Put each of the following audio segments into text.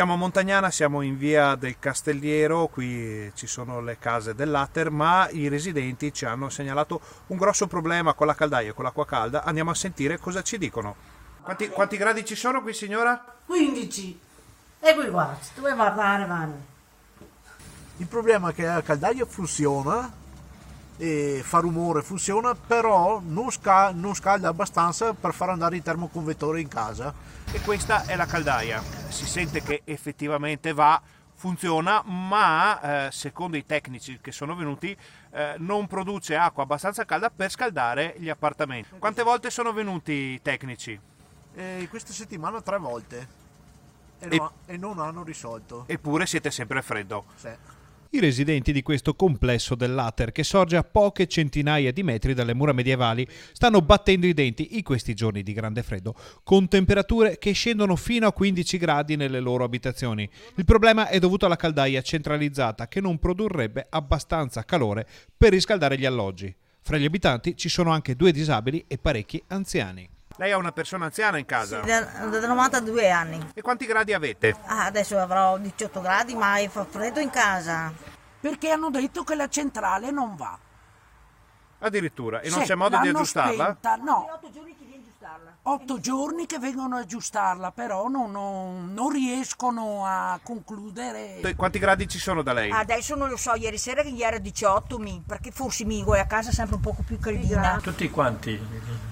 Siamo a Montagnana, siamo in via del Castelliero, qui ci sono le case dell'Ater, ma i residenti ci hanno segnalato un grosso problema con la caldaia e con l'acqua calda. Andiamo a sentire cosa ci dicono. Quanti gradi ci sono qui, signora? 15. E qui guarda, dove guardare vanno? Il problema è che la caldaia funziona e fa rumore, funziona, però non scalda abbastanza per far andare il termoconvettore in casa. E questa è la caldaia. Si sente che effettivamente funziona, ma secondo i tecnici che sono venuti non produce acqua abbastanza calda per scaldare gli appartamenti. Quante volte sono venuti i tecnici? Questa settimana 3 volte e non hanno risolto. Eppure siete sempre a freddo. Sì. I residenti di questo complesso dell'Ater, che sorge a poche centinaia di metri dalle mura medievali, stanno battendo i denti in questi giorni di grande freddo, con temperature che scendono fino a 15 gradi nelle loro abitazioni. Il problema è dovuto alla caldaia centralizzata, che non produrrebbe abbastanza calore per riscaldare gli alloggi. Fra gli abitanti ci sono anche 2 disabili e parecchi anziani. Lei è una persona anziana in casa? Sì, da 92 anni. E quanti gradi avete? Adesso avrò 18 gradi, ma fa freddo in casa. Perché hanno detto che la centrale non va. Addirittura? E non Sì, c'è modo di l'hanno aggiustarla? spenta, no. 8 giorni che viene aggiustarla. 8 giorni che vengono a aggiustarla, però non riescono a concludere. Quanti gradi ci sono da lei? Adesso non lo so, ieri sera che gli era 18, perché forse Migo è a casa sempre un poco più caldina. Tutti quanti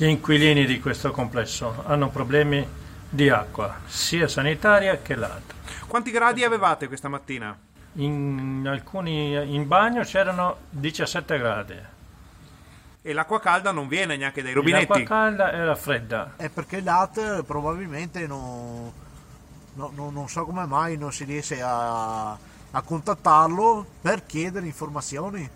gli inquilini di questo complesso hanno problemi di acqua, sia sanitaria che l'altra. Quanti gradi avevate questa mattina? In bagno c'erano 17 gradi. E l'acqua calda non viene neanche dai rubinetti? L'acqua calda era fredda. È perché l'ATER probabilmente non so come mai non si riesce a contattarlo per chiedere informazioni.